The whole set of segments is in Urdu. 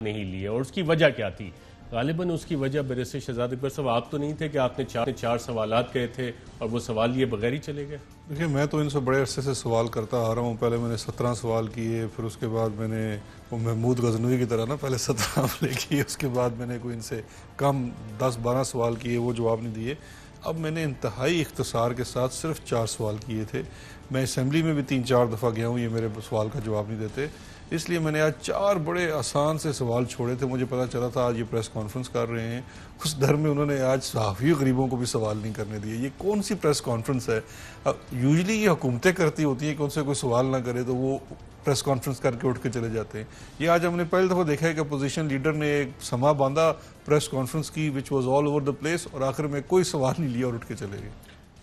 نہیں لیے اور اس کی وجہ کیا تھی؟ غالباً اس کی وجہ بیرسٹر شہزاد اکبر صاحب آپ تو نہیں تھے کہ آپ نے چار سوالات کہے تھے اور وہ سوال لیے بغیر ہی چلے گئے؟ دیکھیں میں تو ان سے بڑے عرصے سے سوال کرتا آ رہا ہوں. پہلے میں نے 17 سوال کیے, پھر اس کے بعد میں نے وہ محمود غزنوی کی طرح نا پہلے 17 حملے کیے, اس کے بعد میں نے کوئی ان سے کم 10-12 سوال کیے, وہ جواب نہیں دیے. اب میں نے انتہائی اختصار کے ساتھ صرف 4 سوال کیے تھے. میں اسمبلی میں بھی 3-4 دفعہ گیا ہوں, یہ میرے سوال کا جواب نہیں دیتے, اس لیے میں نے آج 4 بڑے آسان سے سوال چھوڑے تھے. مجھے پتا چلا تھا آج یہ پریس کانفرنس کر رہے ہیں, اس ڈر میں انہوں نے آج صحافی غریبوں کو بھی سوال نہیں کرنے دیے. یہ کون سی پریس کانفرنس ہے؟ یوزلی یہ حکومتیں کرتی ہوتی ہیں کہ ان سے کوئی سوال نہ کرے تو وہ پریس کانفرنس کر کے اٹھ کے چلے جاتے ہیں. یہ آج ہم نے پہلی دفعہ دیکھا ہے کہ اپوزیشن لیڈر نے ایک سما باندھا پریس کانفرنس کی which was all over the place, اور آخر میں کوئی سوال نہیں لیا اور اٹھ کے چلے گئے.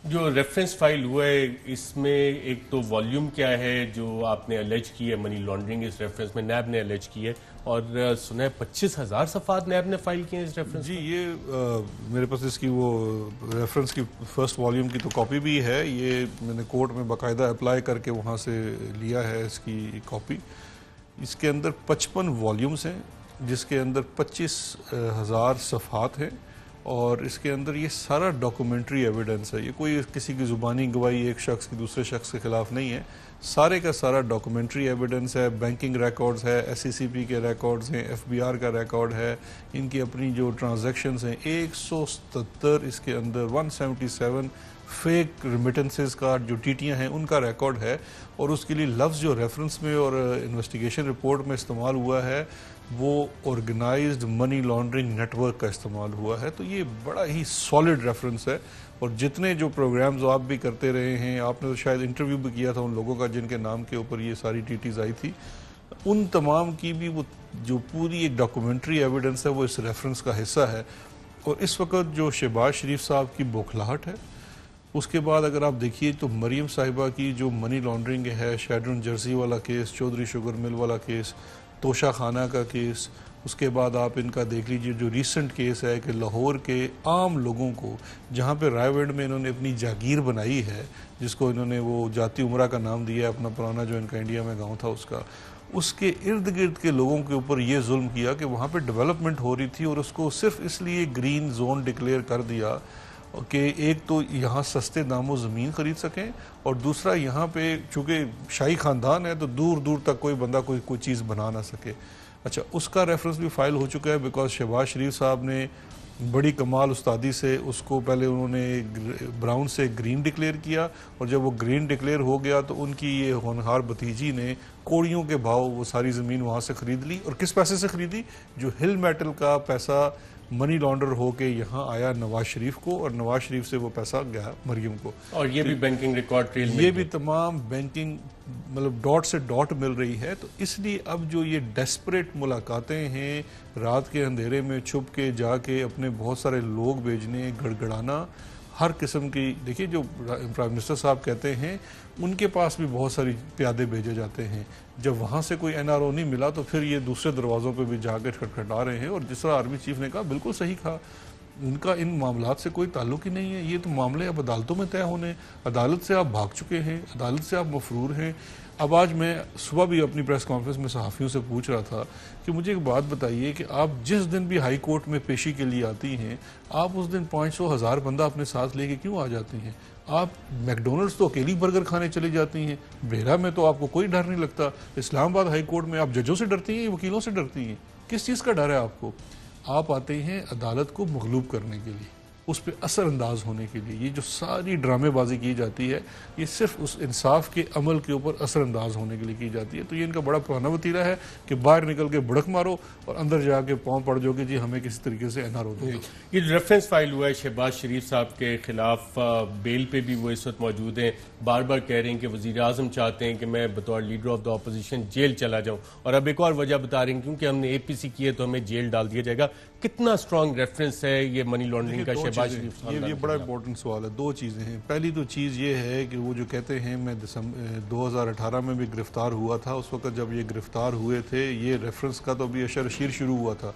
جو ریفرنس فائل ہوا ہے اس میں ایک تو والیوم کیا ہے جو آپ نے الیج کی ہے منی لانڈرنگ اس ریفرنس میں, نیب نے الیج کی ہے, اور سنا ہے 25,000 صفحات نیب نے فائل کیے ہیں اس ریفرنس؟ جی یہ میرے پاس اس کی وہ ریفرنس کی فرسٹ والیوم کی تو کاپی بھی ہے. یہ میں نے کورٹ میں باقاعدہ اپلائی کر کے وہاں سے لیا ہے اس کی کاپی. اس کے اندر 55 والیومز ہیں جس کے اندر 25,000 صفحات ہیں, اور اس کے اندر یہ سارا ڈاکومنٹری ایویڈنس ہے. یہ کوئی کسی کی زبانی گواہی ایک شخص کی دوسرے شخص کے خلاف نہیں ہے, سارے کا سارا ڈاکومنٹری ایویڈنس ہے. بینکنگ ریکارڈز ہے, ایس سی سی پی کے ریکارڈز ہیں, ایف بی آر کا ریکارڈ ہے, ان کی اپنی جو ٹرانزیکشنز ہیں 177 اس کے اندر 177 فیک ریمیٹنسز کا جو ٹیٹیاں ہیں ان کا ریکارڈ ہے. اور اس کے لیے لفظ جو ریفرنس میں اور انویسٹیگیشن رپورٹ میں استعمال ہوا ہے وہ organised money laundering network کا استعمال ہوا ہے. تو یہ بڑا ہی سالڈ ریفرنس ہے. اور جتنے جو پروگرامز آپ بھی کرتے رہے ہیں, آپ نے تو شاید انٹرویو بھی کیا تھا ان لوگوں کا جن کے نام کے اوپر یہ ساری ٹیٹیز آئی تھی, ان تمام کی بھی وہ جو پوری ایک ڈاکومنٹری ایویڈنس ہے وہ اس ریفرنس کا حصہ ہے. اور اس وقت جو شہباز شریف صاحب کی بوکھلاہٹ ہے, اس کے بعد اگر آپ دیکھیے تو مریم صاحبہ کی جو منی لانڈرنگ ہے, شیڈرن جرسی والا کیس, چودھری شوگر مل والا کیس, توشہ خانہ کا کیس, اس کے بعد آپ ان کا دیکھ لیجئے جو ریسنٹ کیس ہے کہ لاہور کے عام لوگوں کو جہاں پہ رائے ونڈ میں انہوں نے اپنی جاگیر بنائی ہے, جس کو انہوں نے وہ جاتی عمرہ کا نام دیا ہے, اپنا پرانا جو ان کا انڈیا میں گاؤں تھا اس کا, اس کے ارد گرد کے لوگوں کے اوپر یہ ظلم کیا کہ وہاں پہ ڈیولپمنٹ ہو رہی تھی اور اس کو صرف اس لیے گرین زون ڈکلیئر کر دیا کہ ایک تو یہاں سستے داموں زمین خرید سکیں, اور دوسرا یہاں پہ چونکہ شاہی خاندان ہے تو دور دور تک کوئی بندہ کوئی چیز بنا نہ سکے. اچھا اس کا ریفرنس بھی فائل ہو چکا ہے, بیکاز شہباز شریف صاحب نے بڑی کمال استادی سے اس کو پہلے انہوں نے براؤن سے گرین ڈکلیئر کیا, اور جب وہ گرین ڈکلیئر ہو گیا تو ان کی یہ ہونہار بھتیجی نے کوڑیوں کے بھاؤ وہ ساری زمین وہاں سے خرید لی. اور کس پیسے سے خریدی؟ جو ہل میٹل کا پیسہ منی لانڈر ہو کے یہاں آیا نواز شریف کو, اور نواز شریف سے وہ پیسہ گیا مریم کو. اور یہ بھی بینکنگ ریکارڈ ٹریل میں یہ بھی تمام بینکنگ مطلب ڈاٹ سے ڈاٹ مل رہی ہے. تو اس لیے اب جو یہ ڈیسپریٹ ملاقاتیں ہیں, رات کے اندھیرے میں چھپ کے جا کے اپنے بہت سارے لوگ بھیجنے, گڑگڑانا, ہر قسم کی, دیکھیے جو پرائم منسٹر صاحب کہتے ہیں ان کے پاس بھی بہت ساری پیادے بھیجے جاتے ہیں. جب وہاں سے کوئی این آر او نہیں ملا تو پھر یہ دوسرے دروازوں پہ بھی جا کے کھٹکھٹا رہے ہیں. اور جس طرح آرمی چیف نے کہا بالکل صحیح کہا, ان کا ان معاملات سے کوئی تعلق ہی نہیں ہے. یہ تو معاملے اب عدالتوں میں طے ہونے, عدالت سے آپ بھاگ چکے ہیں, عدالت سے آپ مفرور ہیں. اب آج میں صبح بھی اپنی پریس کانفرنس میں صحافیوں سے پوچھ رہا تھا کہ مجھے ایک بات بتائیے کہ آپ جس دن بھی ہائی کورٹ میں پیشی کے لیے آتی ہیں, آپ اس دن 500,000 بندہ اپنے ساتھ لے کے کیوں آ جاتی ہیں؟ آپ میکڈونلڈس تو اکیلی برگر کھانے چلی جاتی ہیں, بیرا میں تو آپ کو کوئی ڈر نہیں لگتا, اسلام آباد ہائی کورٹ میں آپ ججوں سے ڈرتی ہیں, وکیلوں سے ڈرتی ہیں, کس چیز کا ڈر ہے آپ کو؟ آپ آتے ہیں عدالت کو مغلوب کرنے کے لیے, اس پہ اثر انداز ہونے کے لیے. یہ جو ساری ڈرامے بازی کی جاتی ہے یہ صرف اس انصاف کے عمل کے اوپر اثر انداز ہونے کے لیے کی جاتی ہے. تو یہ ان کا بڑا پرانا وتیرہ ہے کہ باہر نکل کے بڑک مارو اور اندر جا کے پاؤں پڑ جاؤ کہ جی ہمیں کسی طریقے سے این آر او دو. یہ جو ریفرنس فائل ہوا ہے شہباز شریف صاحب کے خلاف, بیل پہ بھی وہ اس وقت موجود ہیں, بار بار کہہ رہے ہیں کہ وزیر اعظم چاہتے ہیں کہ میں بطور leader of the opposition jail چلا جاؤں, اور اب ایک اور وجہ بتا رہے ہیں کیونکہ ہم نے اے پی سی کی ہے تو ہمیں جیل ڈال دیا جائے گا. کتنا اسٹرانگ ریفرنس ہے یہ منی لانڈرنگ کا شہباز شریف صاحب؟ یہ بڑا امپورٹنٹ سوال ہے. 2 چیزیں ہیں. پہلی تو چیز یہ ہے کہ وہ جو کہتے ہیں میں 2018 میں بھی گرفتار ہوا تھا, اس وقت جب یہ گرفتار ہوئے تھے یہ ریفرنس کا تو ابھی اشر شیر شروع ہوا تھا.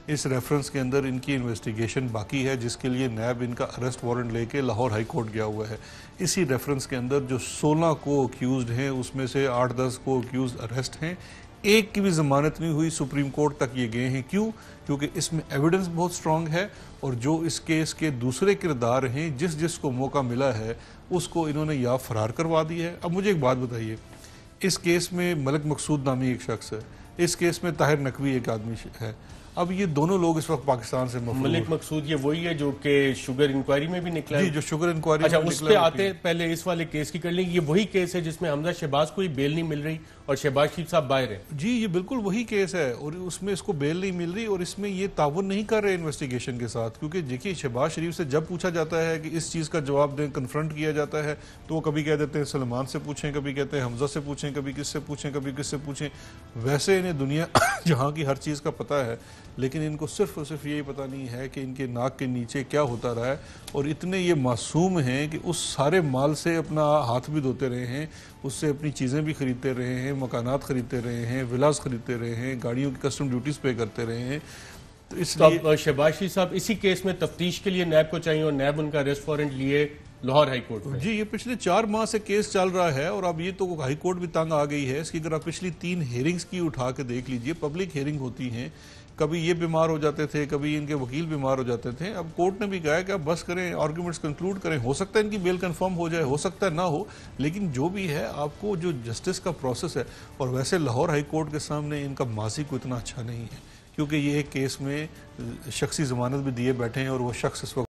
اس ریفرنس کے اندر ان کی انویسٹیگیشن باقی ہے جس کے لیے نیب ان کا اریسٹ وارنٹ لے کے لاہور ہائی کورٹ گیا ہوا ہے. اسی ریفرنس کے اندر جو 16 کو اکیوزڈ ہیں اس میں سے 8-10 کو اکیوزڈ اریسٹ ہیں. ایک کی بھی ضمانت نہیں ہوئی, سپریم کورٹ تک یہ گئے ہیں. کیوں؟ کیونکہ اس میں ایویڈنس بہت سٹرونگ ہے, اور جو اس کیس کے دوسرے کردار ہیں جس کو موقع ملا ہے اس کو انہوں نے یا فرار کروا دی ہے. اب مجھے ایک بات بتائیے, اس کیس میں ملک مقصود نامی ایک شخص ہے, اس کیس میں طاہر نقوی ایک آدمی ہے. اب یہ دونوں لوگ اس وقت پاکستان سے مفرور. ملک مقصود یہ وہی ہے جو کہ شوگر انکوائری میں بھی نکلا ہے؟ جی, جو شوگر انکوائری اچھا, اس پہ آتے پہلے اس والے کیس کی کر لیں. یہ وہی کیس ہے جس میں حمزہ شہباز کو ہی بیل نہیں مل رہی اور شہباز شریف صاحب باہر ہیں؟ جی, یہ بالکل وہی کیس ہے, اور اس میں اس کو بیل نہیں مل رہی, اور اس میں یہ تعاون نہیں کر رہے انویسٹیگیشن کے ساتھ. کیونکہ دیکھیے, شہباز شریف سے جب پوچھا جاتا ہے کہ اس چیز کا جواب دیں, کنفرنٹ کیا جاتا ہے, تو وہ کبھی کہہ دیتے ہیں سلمان سے پوچھیں, کبھی کہتے ہیں حمزہ سے پوچھیں, کبھی کس سے پوچھیں, کبھی کس سے پوچھیں. ویسے انہیں دنیا جہاں کی ہر چیز کا پتہ ہے, لیکن ان کو صرف اور صرف یہی پتہ نہیں ہے کہ ان کے ناک کے نیچے کیا ہوتا رہا ہے. اور اتنے یہ معصوم ہیں کہ اس سارے مال سے اپنا ہاتھ بھی دھوتے رہے ہیں, اس سے اپنی چیزیں بھی خریدتے رہے ہیں, مکانات خریدتے رہے ہیں, ولاز خریدتے رہے ہیں, گاڑیوں کی کسٹم ڈیوٹیز پے کرتے رہے ہیں. تو اس لیے شہباز شریف صاحب اسی کیس میں تفتیش کے لیے نیب کو چاہیے, اور نیب ان کا اریسٹ وارنٹ لیے لاہور ہائی کورٹ میں. جی, یہ پچھلے 4 ماہ سے کیس چل رہا ہے, اور اب یہ تو ہائی کورٹ بھی تنگ آ گئی ہے. اس کی اگر آپ پچھلی 3 ہیئرنگز کی اٹھا کے دیکھ لیجئے, پبلک ہیئرنگ ہوتی ہیں. کبھی یہ بیمار ہو جاتے تھے, کبھی ان کے وکیل بیمار ہو جاتے تھے. اب کورٹ نے بھی کہا کہ آپ بس کریں, آرگومنٹس کنکلوڈ کریں. ہو سکتا ہے ان کی بیل کنفرم ہو جائے, ہو سکتا ہے نہ ہو, لیکن جو بھی ہے آپ کو جو جسٹس کا پروسیس ہے. اور ویسے لاہور ہائی کورٹ کے سامنے ان کا ماضی کو اتنا اچھا نہیں ہے, کیونکہ یہ ایک کیس میں شخصی ضمانت بھی دیے بیٹھے ہیں, اور وہ شخص اس وقت